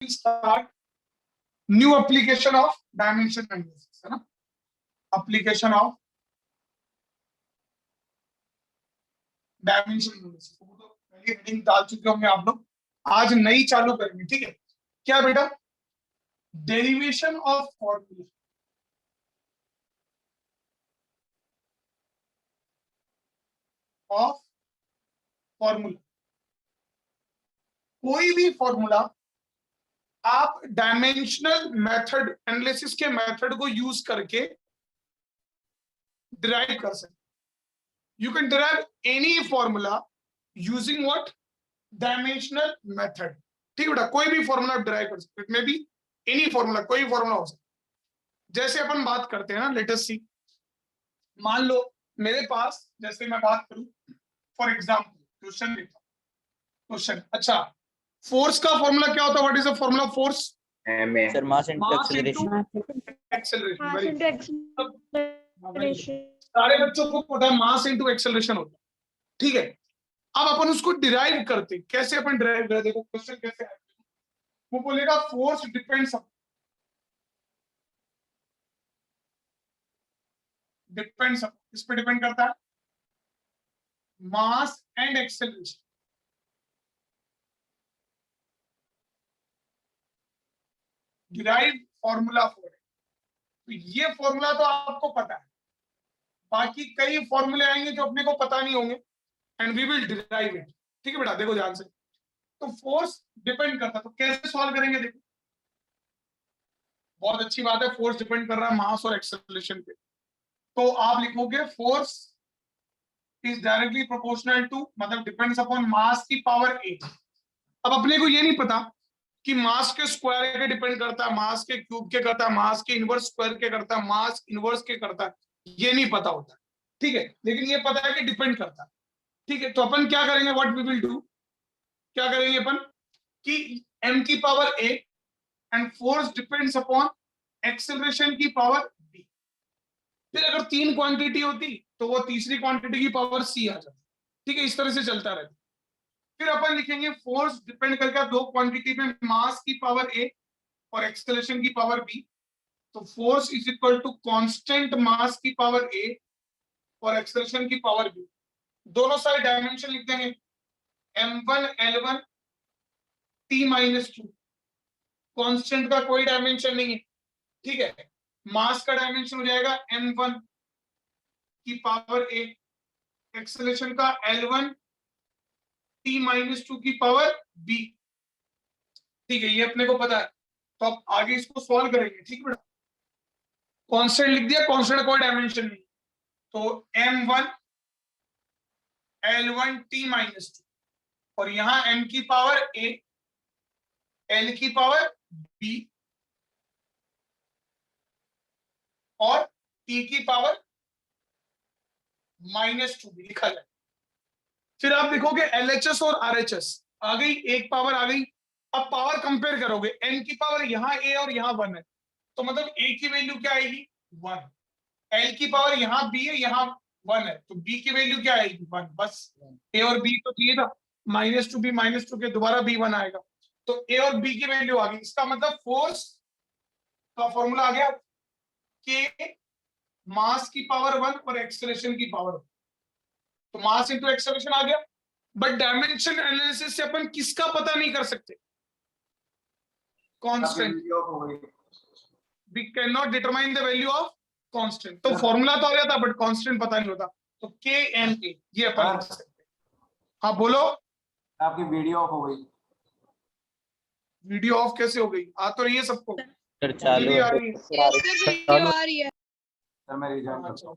start new application of dimension analysis, है ना? application of dimension analysis, वो तो पहले हेडिंग डाल चुके होंगे आप लोग, आज नई चालू करेंगे, ठीक है? क्या बेटा? Derivation of formula, of formula, कोई भी फॉर्मूला आप डायमेंशनल मेथड एनालिसिस के मेथड को यूज करके डिराइव कर सकते। You can derive any formula using what? Dimensional method. ठीक है बेटा, कोई भी फॉर्मूला डिराइव कर सकते, it may be any formula, कोई फॉर्मूला हो सकता। जैसे अपन बात करते हैं ना, लेट अस सी, मान लो मेरे पास, जैसे मैं बात करूं फॉर एग्जांपल, क्वेश्चन लेता हूं, क्वेश्चन, अच्छा फोर्स का फॉर्मूला क्या होता है? What is the formula of force? Sir mass into mass acceleration. Acceleration. सारे बच्चों को पता है मास इनटू एक्सेलरेशन होता है, ठीक है? अब अपन उसको डिराइव करते, कैसे अपन डिराइव करते? देखो क्वेश्चन कैसे है, वो बोलेगा फोर्स डिपेंड्स किस पे डिपेंड करता है? Mass and acceleration. Derive formula for it. तो ये फॉर्मूला तो आपको पता है, बाकी कई फॉर्मूले आएंगे जो अपने को पता नहीं होंगे, and we will derive it. ठीक है बेटा, देखो ध्यान से। तो फोर्स डिपेंड करता है, तो कैसे सॉल्व करेंगे? देखो, बहुत अच्छी बात है, फोर्स डिपेंड कर रहा है मास और एक्सेलरेशन पे, तो आप लिखोगे force is directly proportional to, मतलब डिपेंड्स अपॉन मास की पावर 8। अब अपने को ये नहीं पता कि मास के स्क्वायर के डिपेंड करता है, मास के क्यूब के करता है, मास के इनवर्स स्क्वायर के करता है, मास इनवर्स के करता है, ये नहीं पता होता, ठीक है? लेकिन ये पता है कि डिपेंड करता है, ठीक है? तो अपन क्या करेंगे, व्हाट वी विल डू, क्या करेंगे अपन कि m की power a and force depends upon acceleration की पावर b। फिर अगर तीन क्वांटिटी होती तो वो तीसरी क्वांटिटी की पावर c आ जाती, ठीक है? इस तरह से चलता रहता। फिर अपन लिखेंगे फोर्स डिपेंड करके दो क्वांटिटी में, मास की पावर a और एक्सेलरेशन की पावर b। तो force is equal to constant mass की पावर a और एक्सेलरेशन की पावर b। दोनों साइड डायमेंशन लिख देंगे, m1 l1 t-2। कांस्टेंट का कोई डायमेंशन नहीं है, ठीक है? मास का डायमेंशन हो जाएगा m1 की पावर a, एक्सेलरेशन का l1 t-2 की पावर b, ठीक है? ये अपने को पता है, तो अब आगे इसको सॉल्व करेंगे, ठीक है बेटा? कांस्टेंट लिख दिया, कांस्टेंट कोई डायमेंशन नहीं, तो m1 l1 t-2, और यहां m की पावर a, l की पावर b और t की पावर -2 भी लिखा जाए। फिर आप लिखोगे LHS और RHS, आ गई, एक पावर आ गई। अब पावर कंपेयर करोगे, n की पावर यहाँ a और यहाँ 1 है, तो मतलब a की वैल्यू क्या आएगी? 1। l की पावर यहाँ b है, यहाँ 1 है, तो b की वैल्यू क्या आएगी? 1। बस a और b तो दिए था, -2 b -2 के दोबारा b1 आएगा, तो a और b की वैल्यू आ गई। इसका मतलब फोर्स का फॉर्मूला आ गया कि मास की पावर 1 और एक्सेलरेशन की पावर 1, तो मास इंटू एक्सेलरेशन आ गया। बट डायमेंशन एनालिसिस से अपन किसका पता नहीं कर सकते? Constant. We can not determine the value of constant. तो फॉर्मूला तो आ जाता, बट कांस्टेंट पता नहीं होता, तो के एन ए ये अपन लिख सकते हैं। हाँ बोलो। आपकी वीडियो ऑफ हो गई। वीडियो ऑफ कैसे हो गई? आ तो रही है सबको? सर चालू आ है। रही है। वीडियो आ रही है। सर मैं रिजॉइन करता अच्छा, हूँ।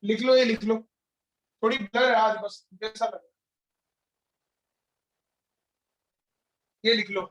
लिख लो, ये लिख लो, थोड़ी ब्लर है आज, बस जैसा लगे ये लिख लो।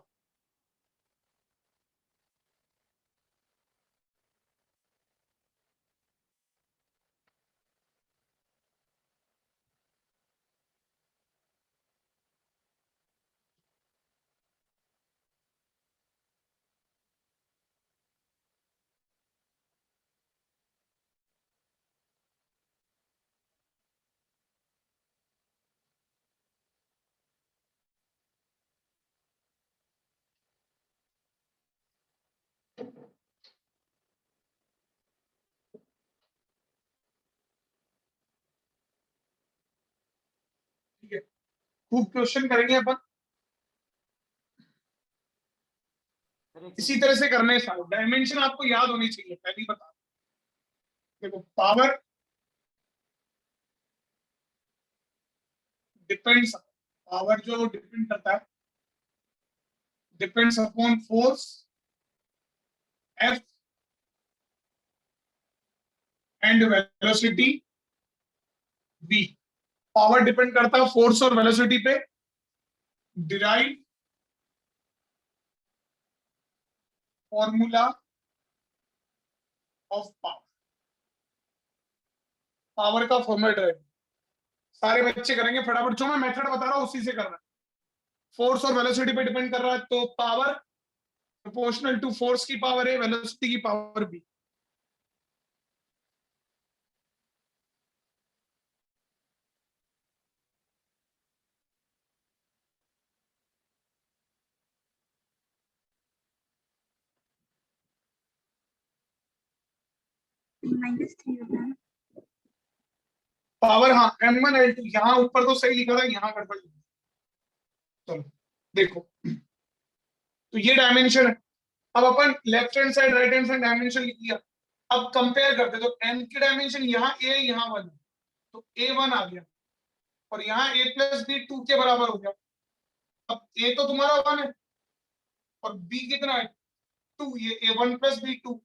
खूब क्वेश्चन करेंगे अपन, सर एक इसी तरह से करने सारे डायमेंशन आपको याद होनी चाहिए, पहले ही बता। देखो पावर डिपेंड्स, पावर जो डिपेंड करता है, depends upon force F and velocity v। Power depend करता है फोर्स और वेलोसिटी पे। Derive formula of power, power का फॉर्मूला ड्राइव सारे बच्चे करेंगे फटाफट, जो मैं मेथड बता रहा हूं उसी से करना है। फोर्स और वेलोसिटी पे डिपेंड कर रहा है, तो पावर प्रोपोर्शनल टू फोर्स की पावर है, वेलोसिटी की पावर बी। -3 होता है। पावर हाँ m1 L2, यहाँ ऊपर तो सही लिखा था, यहाँ गड़बड़ लिखा। चलो देखो, तो ये डायमेंशन है। अब अपन left hand side right hand side dimension लिख लिया। अब कंपेयर करते, तो n की डायमेंशन यहाँ a यहाँ 1 है, तो a1 आ गया, और यहाँ a प्लस बी 2 के बराबर हो गया। अब a तो तुम्हारा 1 है और b कितना है 2, ये a1 प्लस बी 2,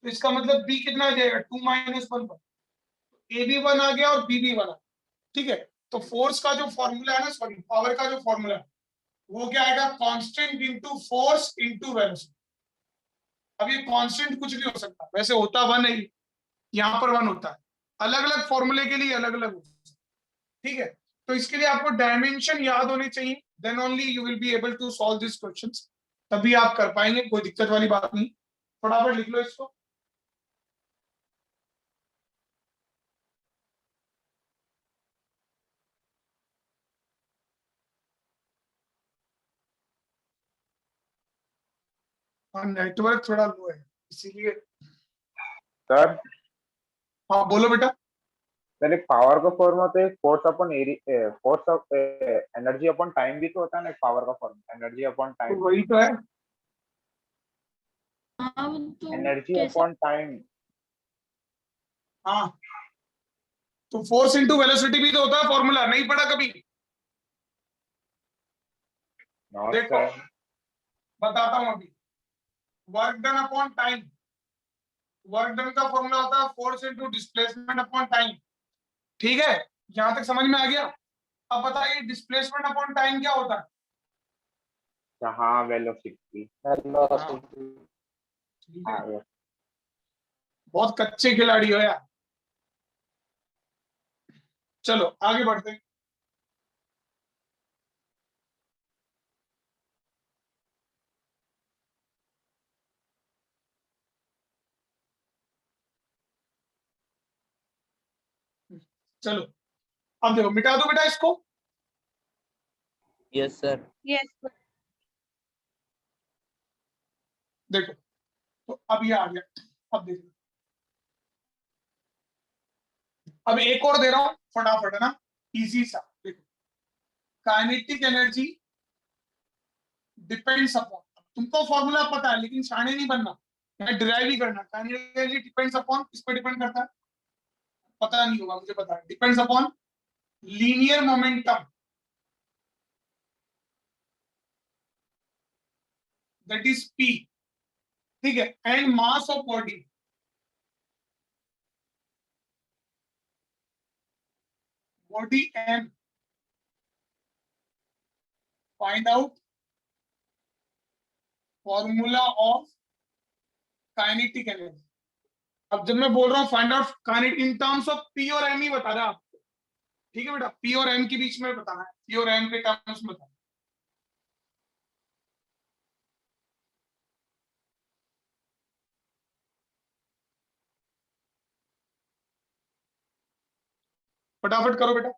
तो इसका मतलब b कितना आ जाएगा 2 माइनस 1 पर, a भी 1 आ गया और b भी 1 आ गया। ठीक है, तो फोर्स का जो फॉर्मूला है ना, सॉरी पावर का जो फॉर्मूला है, वो क्या आएगा, constant into force into velocity. अब ये कांस्टेंट कुछ भी हो सकता है, वैसे होता 1 है ही, यहाँ पर 1 होता है, अलग अलग फॉर्मूले के लिए अलग अलग होता है। ठीक है, तो इसके लिए आपको डायमेंशन याद होने चाहिए, then only you will be able to solve this questions, तभी आप कर पाएंगे, कोई दिक्कत वाली बात नहीं। फटाफट लिख लो इसको। हाँ नेटवर्क थोड़ा लो है इसीलिए। सर हाँ बोलो बेटा। सर एक पावर का फॉर्मूला तो एक force upon area, force of energy upon time भी तो होता है ना, पावर का फॉर्मूला एनर्जी अपॉन तो टाइम, वही तो है। हाँ वो तो एनर्जी कैसे अपॉन टाइम। हाँ तो फोर्स इंटू वेलोसिटी भी तो होता है फॉर्मूला, नहीं पढ़ा कभी? देखो सर बताता हूँ अभी, work done upon time, work done का फॉर्मूला होता है force into displacement upon time. ठीक है, यहां तक समझ में आ गया? अब बताइए डिस्प्लेसमेंट अपॉन टाइम क्या होता है? हाँ वेलोसिटी। हाँ, ठीक है, हाँ yes। बहुत कच्चे खिलाड़ी हो यार। चलो आगे बढ़ते हैं। चलो अब देखो, मिटा दो बेटा इसको। Yes sir. Yes. देखो, तो अब ये आ गया, अब देखो, अब एक और दे रहा हूं फटाफट, है ना, इजी सा। देखो, काइनेटिक एनर्जी डिपेंड्स अपॉन, तुमको फॉर्मूला पता है लेकिन शाणे नहीं बनना, मैं डिराइव ही करना। काइनेटिक एनर्जी डिपेंड्स अपॉन, किस पे डिपेंड करता है पता नहीं होगा, मुझे पता है, depends upon linear momentum, that is P. ठीक है, and mass of body, body M. Find out formula of kinetic energy. अब जब मैं बोल रहा हूँ find out kinetic in terms of P और एम ही बता रहा आपको। ठीक है बेटा, पी और एम के बीच में बताना है, पी और एम के टर्म्स में बताना। फटाफट करो बेटा।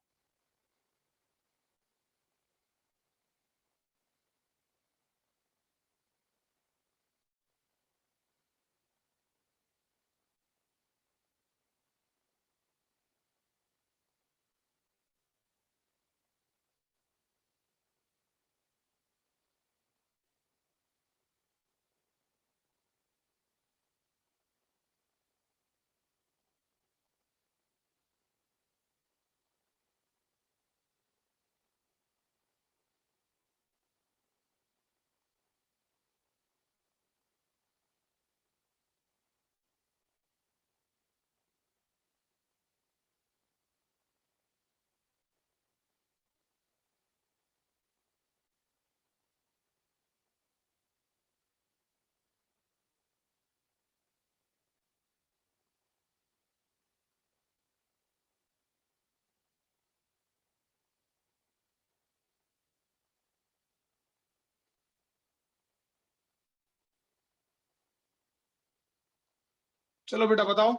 चलो बेटा बताओ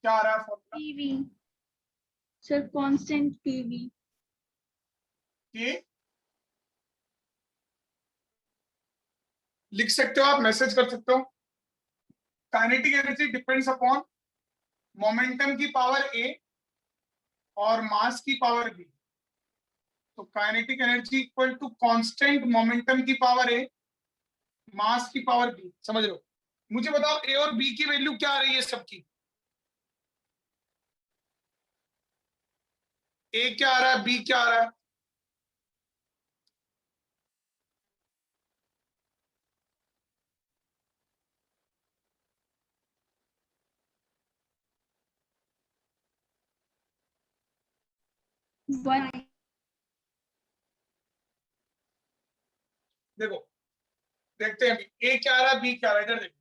क्या आ रहा है formula? PV sir, constant PV. कि लिख सकते हो आप, मैसेज कर सकते हो। Kinetic energy depends upon momentum की पावर ए और मास की पावर बी। तो kinetic energy equal to constant momentum की पावर ए, मास की पावर बी। समझ लो। मुझे बताओ ए और बी की वैल्यू क्या आ रही है सबकी? ए क्या आ रहा है, बी क्या आ रहा है? वन। देखो देखते हैं अभी ए क्या आ रहा है, बी क्या आ रहा है, इधर देखो।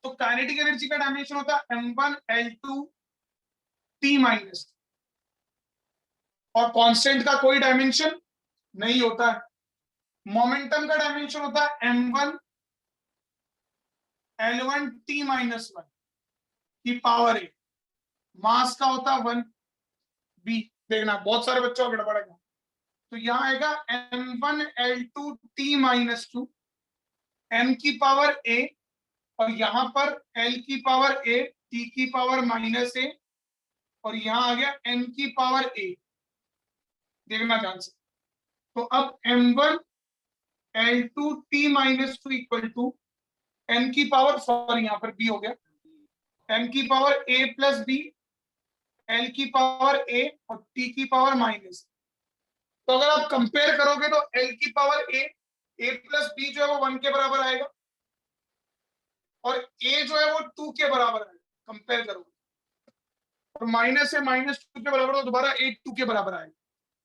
तो काइनेटिक एनर्जी का डायमेंशन होता है m1l2t माइनस, और कांस्टेंट का कोई डायमेंशन नहीं होता है। मोमेंटम का डायमेंशन होता है m1l1t माइनस 1 की पावर ए। मास का होता है 1 बी। देखना बहुत सारे बच्चों का गड़बड़ है। तो यहाँ आएगा m1l2t माइनस 2 m की पावर a, और यहाँ पर l की पावर a, t की पावर माइनस a, और यहाँ आ गया n की पावर a। देखना ध्यान से। तो अब m1l2t minus 2 equal to n की पावर, सॉरी यहाँ पर b हो गया, m की power a plus b, l की पावर a और t की पावर माइनस। तो अगर आप कंपेयर करोगे तो l की पावर a प्लस b जो है वो 1 के बराबर आएगा, और a जो है वो 2 के बराबर आएगा। कंपेयर करोगे और माइनस है माइनस 2 के बराबर, तो दोबारा a 2 के बराबर आएगा।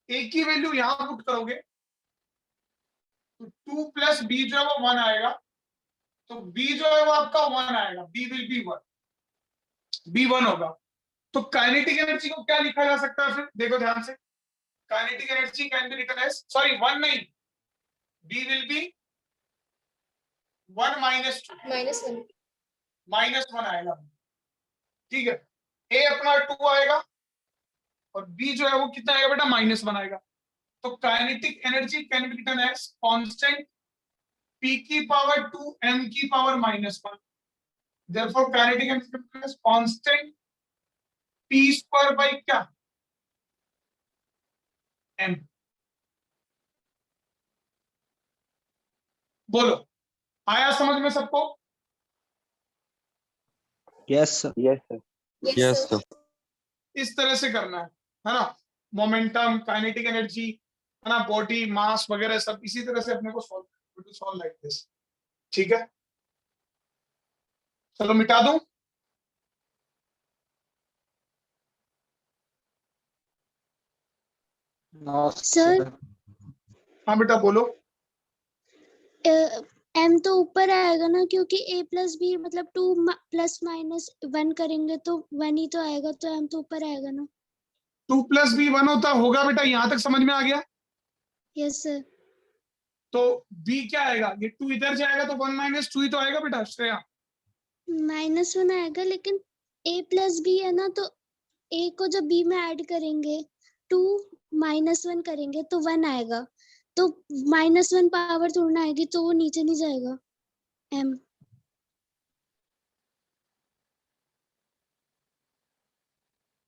a की वैल्यू यहां पुट करोगे तो 2 प्लस b जो है वो 1 आएगा। तो b जो है वो आपका 1 आएगा, b विल बी 1, b 1 होगा। तो काइनेटिक एनर्जी को क्या लिखा जा सकता है फिर? देखो ध्यान से। Kinetic energy can be written as, sorry 1 नहीं, b will be 1 minus 2, minus 1 आएगा। ठीक है, a अपना 2 आएगा और b जो है वो कितना आएगा बेटा, माइनस 1 आएगा। तो kinetic energy can be written as constant p की पावर 2 m की power minus 1। Therefore kinetic energy is constant p square by क्या, m। बोलो, आया समझ में सबको? Yes sir. Yes sir. Yes sir. इस तरह से करना है ना? मोमेंटम, काइनेटिक एनर्जी, है ना, बॉडी मास वगैरह सब इसी तरह से अपने को सॉल्व लाइक दिस। ठीक है, चलो मिटा दूं। नो सर हाँ बेटा बोलो। m तो ऊपर आएगा ना, क्योंकि a प्लस बी मतलब 2 प्लस माइनस 1 करेंगे तो 1 ही तो आएगा, तो m तो ऊपर आएगा ना। 2 प्लस बी 1 होता होगा बेटा, यहां तक समझ में आ गया? Yes sir. तो b क्या आएगा, ये 2 इधर जाएगा तो 1 माइनस 2 ही तो आएगा बेटा श्रेया। -1 आएगा, लेकिन a प्लस बी है ना, तो a को जब b में ऐड करेंगे 2 -1 करेंगे तो 1 आएगा, तो -1 पावर थोड़ी ना आएगी, तो वो नीचे नहीं जाएगा m।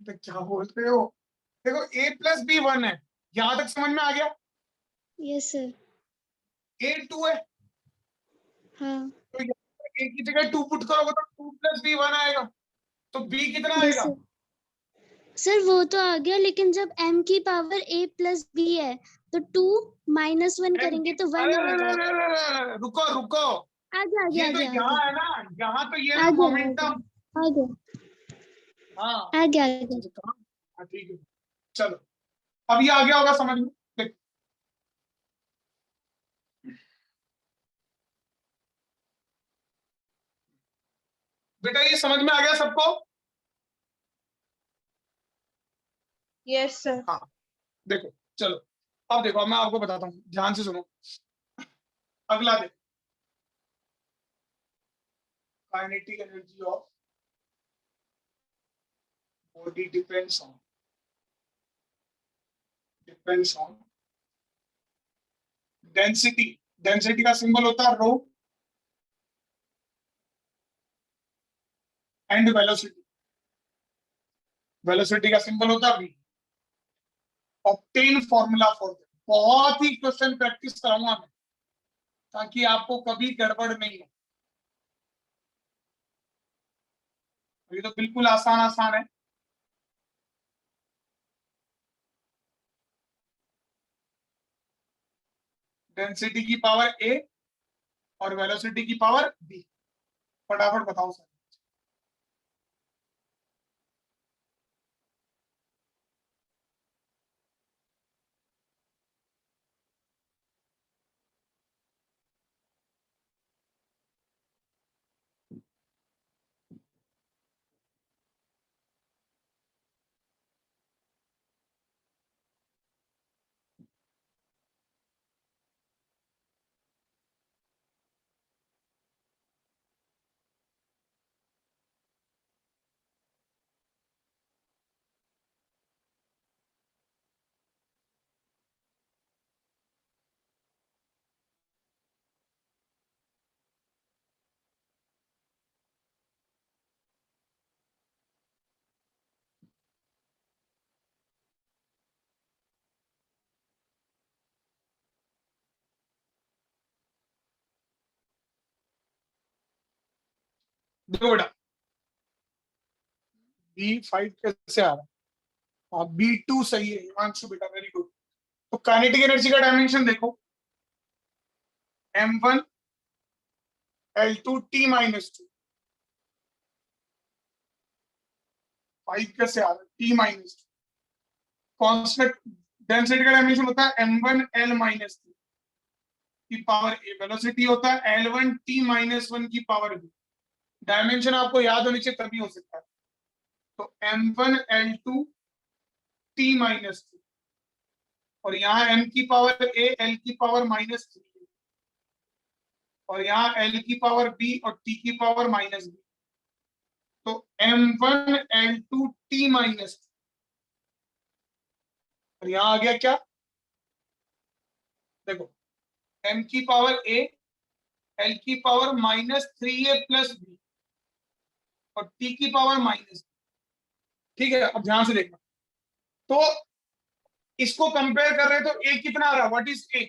तो क्या बोल रहे हो? देखो a प्लस बी 1 है, यहां तक समझ में आ गया? Yes sir. a 2 है, हाँ। तो यहाँ a की जगह 2 पुट करोगे तो 2 प्लस बी 1 आएगा। तो b कितना यस आएगा? सर। सर वो तो आ गया, लेकिन जब m की पावर a प्लस b है तो 2 -1 करेंगे तो 1 आएगा। रुको रुको, आ गया आ गया ये आ तो गया यहाँ है ना, यहाँ तो ये है आ ना गया मोमेंटम। आ गया हाँ आ गया आ गया। हाँ, ठीक है, चलो अब ये आ गया होगा समझ में। देख, बेटा ये समझ में आ गया सबको? Yes sir. हाँ देखो, चलो अब देखो, अब मैं आपको बताता हूँ, ध्यान से सुनो। अगला देखो, kinetic energy of body depends on density. Density का सिंबल होता है रो एंड वेलोसिटी। वेलोसिटी का सिंबल होता है V. Obtain formula for that. बहुत ही क्वेश्चन प्रैक्टिस कराऊंगा मैं ताकि आपको कभी गड़बड़ नहीं हो। ये तो बिल्कुल आसान आसान है। डेंसिटी की पावर ए और वेलोसिटी की पावर बी। फटाफट बताओ सर। देखो बेटा, B5 कैसे आ रहा है? B2 सही है हिमांशु बेटा, वेरी गुड। तो काइनेटिक एनर्जी का डायमेंशन देखो, M1 L2 T-2। 5 कैसे आ रहा है? T-2। कांस्टेंट डेंसिटी का डायमेंशन होता है M1 L-3 की पावर ए। वेलोसिटी होता है L1 T-1 की पावर बी। डायमेंशन आपको याद होने चाहिए तभी हो सकता है। तो M1 L2 T-2 और यहाँ m की पावर a l की पावर -3 और यहाँ l की पावर b और t की पावर -b। तो M1 L2 T-2 और यहाँ आ गया क्या? देखो, m की पावर a l की पावर -3a + b और t की पावर -b। ठीक है, अब ध्यान से देखना। तो इसको कंपेयर कर रहे हैं तो a कितना आ रहा है? What is a?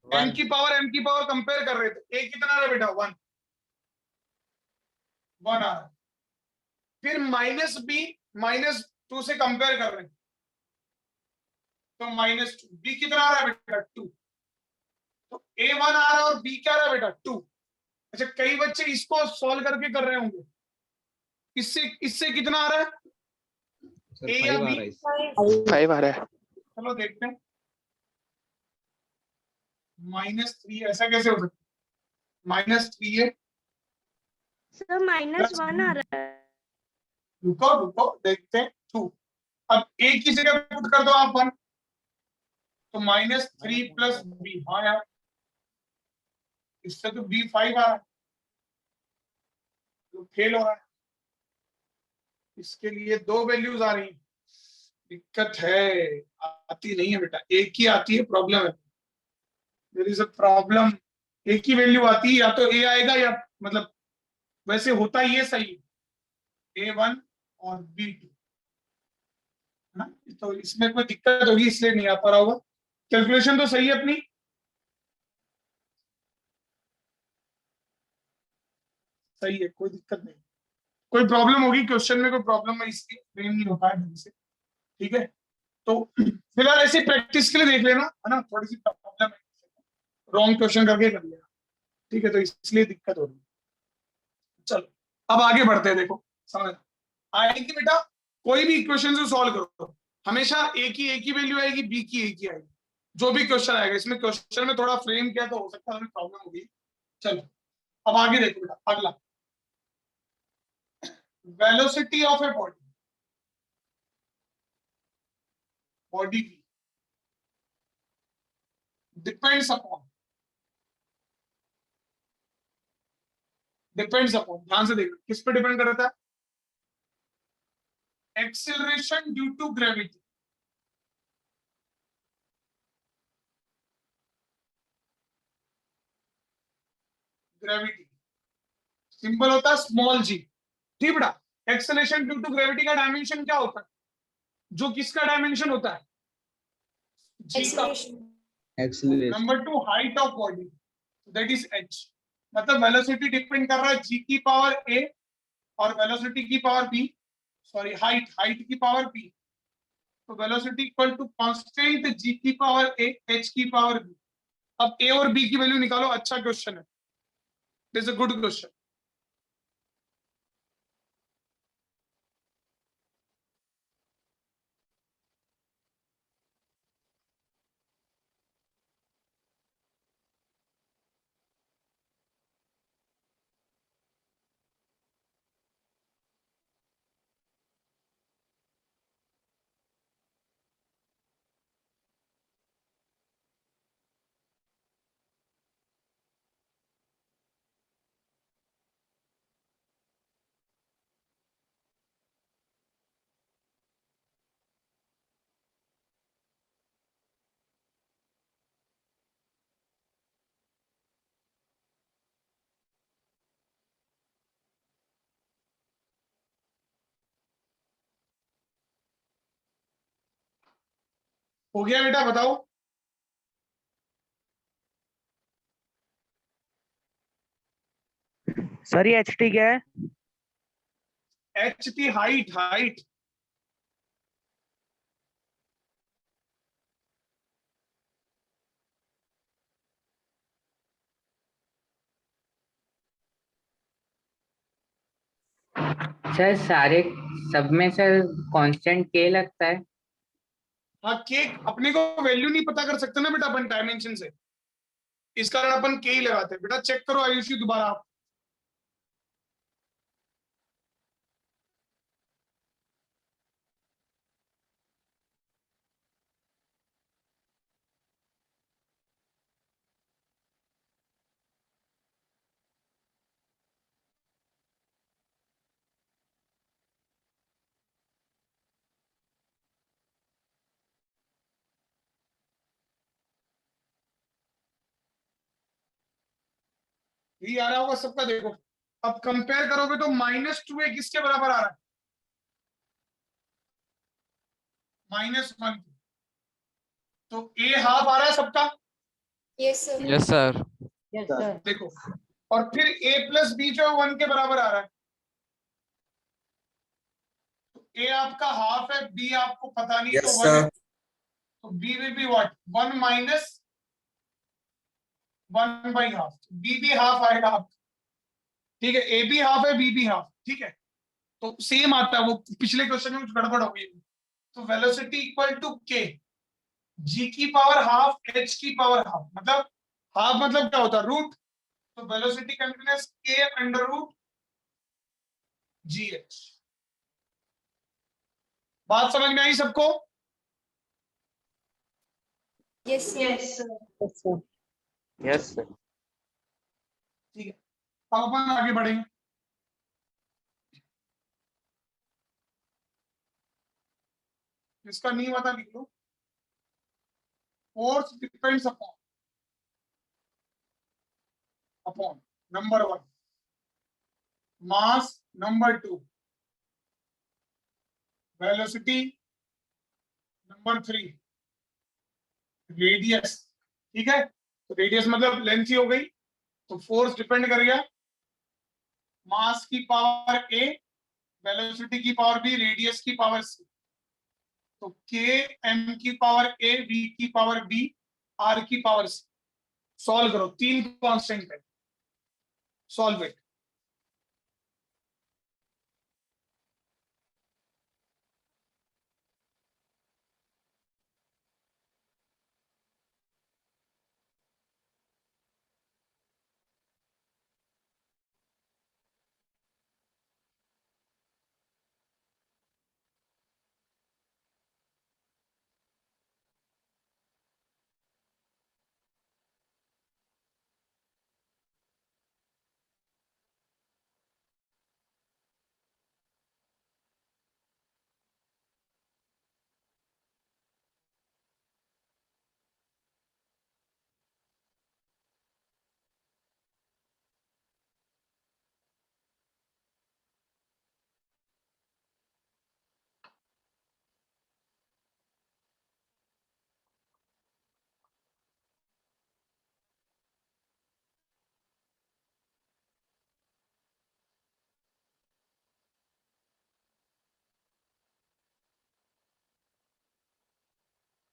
m की पावर कंपेयर कर रहे थे, a कितना आ रहा है बेटा? 1 आ रहा है। फिर -b -2 से कंपेयर कर रहे हैं तो -2। b कितना आ रहा है बेटा? 2। तो a 1 आ रहा है और b क्या आ रहा है बेटा? 2। अच्छा, कई बच्चे इसको सॉल्व करके कर रहे होंगे। इससे इससे कितना आ रहा है? a या b? 5 आ रहा है। चलो देखते हैं। -3 ऐसा कैसे हो सकता है? -3a सर -1 आ रहा है। रुको रुको देखते हैं। 2। अब a की जगह पुट कर दो आप 1, तो -3 + b। हाँ यार, इससे तो b5 आ रहा है, तो फेल हो रहा है। इसके लिए 2 वैल्यूज आ रही हैं। दिक्कत है, आती नहीं है बेटा, एक ही आती है। प्रॉब्लम है, देयर इज अ प्रॉब्लम। एक ही वैल्यू आती है, या तो a आएगा या मतलब वैसे होता ये सही A1 और B2 है ना। तो इसमें कोई दिक्कत होगी इसलिए नहीं आ पा रहा होगा। कैलकुलेशन तो सही है अपनी। सही है, कोई दिक्कत नहीं। कोई प्रॉब्लम होगी क्वेश्चन में, कोई प्रॉब्लम है इसलिए फ्रेम नहीं हो पाया ढंग से। ठीक है, तो फिलहाल ऐसे प्रैक्टिस के लिए देख लेना, है ना। थोड़ी सी प्रॉब्लम है, रॉन्ग क्वेश्चन करके कर लेना। ठीक है, तो इसलिए दिक्कत हो रही है। चलो अब आगे बढ़ते हैं। देखो, समझ आएगी बेटा। कोई भी इक्वेशन से सॉल्व करो, हमेशा एक ही वैल्यू आएगी, बी की एक ही आएगी। जो भी क्वेश्चन आएगा, इसमें क्वेश्चन में थोड़ा फ्रेम किया तो हो सकता है प्रॉब्लम होगी। चलो अब आगे देखो बेटा, अगला वेलोसिटी ऑफ ए बॉडी की डिपेंड्स अपॉन डिपेंड्स अपॉन, ध्यान से देखो किस पे डिपेंड करता है, acceleration due to gravity. Gravity symbol होता है स्मॉल जी। ठीक बेटा, एक्सेलरेशन ड्यू टू ग्रेविटी का डायमेंशन क्या होता है, जो किसका डायमेंशन होता है, जी का। Acceleration. Number 2 height of body, that is H. मतलब वेलोसिटी डिपेंड कर रहा है जी की पावर ए और वेलोसिटी की power B, sorry height, height की पावर बी। तो velocity equal to constant G की पावर ए एच की पावर बी। अब ए और बी की वैल्यू निकालो, अच्छा क्वेश्चन है, it is a good question. हो गया बेटा, बताओ। सर ये एच टी क्या है? H T height, height. Sir सारे सब में सर कांस्टेंट के लगता है। हाँ, के अपने को वैल्यू नहीं पता कर सकते ना बेटा अपन डायमेंशन से, इस कारण अपन के ही लगाते हैं। बेटा चेक करो आयुषी दोबारा आप। ये आ रहा होगा सबका, देखो। अब कंपेयर करोगे तो -2 किसके बराबर आ रहा है, -1। तो ए हाफ आ रहा है सबका, यस सर। देखो। और फिर ए प्लस बी जो है 1 के बराबर आ रहा है। तो ए आपका हाफ है, बी आपको पता नहीं तो 1 है। तो B will be what, 1 minus 1/2। B भी हाफ आएगा आपका, ठीक है। ए भी हाफ है, बी भी हाफ, ठीक है। तो सेम आता है, वो पिछले क्वेश्चन में कुछ गड़बड़ हो गई। तो वेलोसिटी इक्वल टू के, जी की पावर हाफ एच की पावर हाफ। मतलब हाफ मतलब क्या होता है, रूट। तो वेलोसिटी कंटिन्यूअस के अंडर रूट जी एच। बात समझ में आई सबको? Yes sir. Yes sir. ठीक है, अब अपन आगे बढ़ेंगे। इसका नहीं पता लिख लो। फोर्स डिपेंड्स अपॉन नंबर 1 मास, नंबर 2 वेलोसिटी, नंबर 3 रेडियस। ठीक है, तो रेडियस मतलब लेंथ ही हो गई। तो फोर्स डिपेंड करेगा मास की पावर ए, वेलोसिटी की पावर बी, रेडियस की पावर सी। तो के एम की पावर ए, वी की पावर बी, आर की पावर सी। सॉल्व करो, 3 कांस्टेंट है, सॉल्व इट।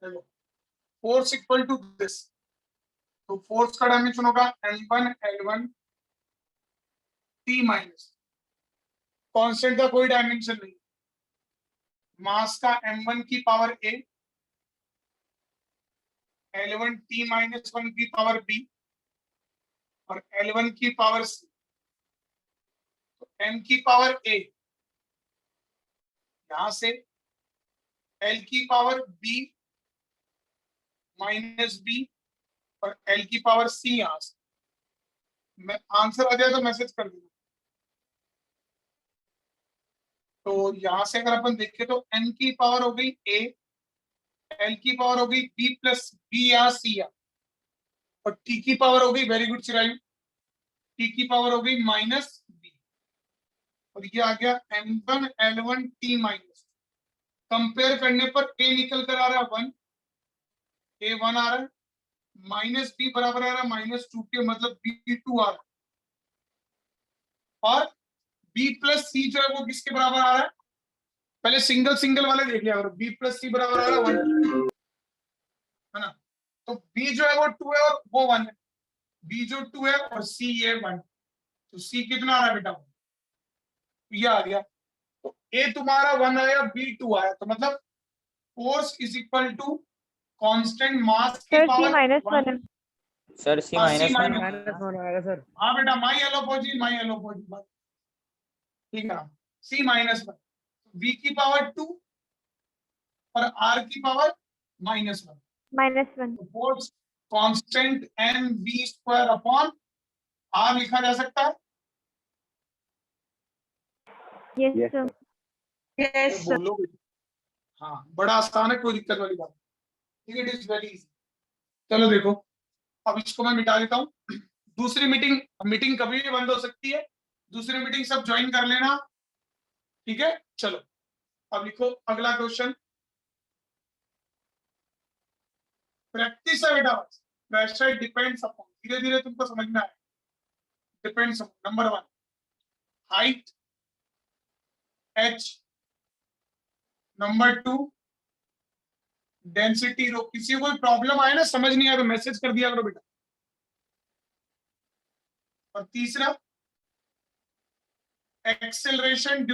देखो फोर्स इक्वल टू दिस, तो फोर्स का डायमेंशन होगा m1 L1 T minus, constant का कोई डायमेंशन नहीं, मास का m1 की power a, L1 T minus 1 की पावर b और L1 की पावर c, तो m की पावर a यहां से, l की पावर b माइनस b और l की पावर c यहां से। मैं आंसर आ जाए तो मैसेज कर दूंगा। तो यहां से अगर अपन देखें तो n की पावर हो गई a, l की पावर हो गई b प्लस b या c या, और t की पावर हो गई, वेरी गुड चिरायु, t की पावर हो गई माइनस b, और ये आ गया m1 L1 t minus. Compare करने पर a निकल कर आ रहा है 1, a 1 आ रहा है, माइनस b बराबर आ रहा है माइनस 2 के, मतलब b 2 आ रहा है, और b प्लस c जो है वो किसके बराबर आ रहा है, पहले सिंगल सिंगल वाले देख लिया, b प्लस c बराबर आ रहा है 1, है ना। तो b जो है वो 2 है और वो 1 है, b जो 2 है और c ये 1, तो c कितना आ रहा है बेटा, ये आ गया। तो a तुम्हारा 1 आया, b 2 आया, तो मतलब force is equal to constant mass की सर पावर C माइनस 1 है। सर सी हाँ, C माइनस minus 1 आएगा सर। हाँ बेटा, माई एलोपोजी बात ठीक है, C माइनस 1, v की पावर 2 और r की power minus 1, -1। Force constant mv square upon r लिखा जा सकता है। Yes Yes, sir. sir. Yes, तो बोलो हाँ, बड़ा आसान है, कोई दिक्कत वाली बात नहीं, इट इज वेरी इजी। चलो देखो, अब इसको मैं मिटा देता हूँ। दूसरी मीटिंग कभी भी बंद हो सकती है, दूसरी मीटिंग सब ज्वाइन कर लेना, ठीक है। चलो अब लिखो अगला क्वेश्चन, प्रैक्टिस है बेटा, प्रेशर डिपेंड्स अपॉन, धीरे धीरे तुमको समझना है, depends upon number 1 height h, number 2 density rho. किसी को कोई प्रॉब्लम आए ना, समझ नहीं आया तो मैसेज कर दिया करो बेटा। और तीसरा एक्सेलरेशन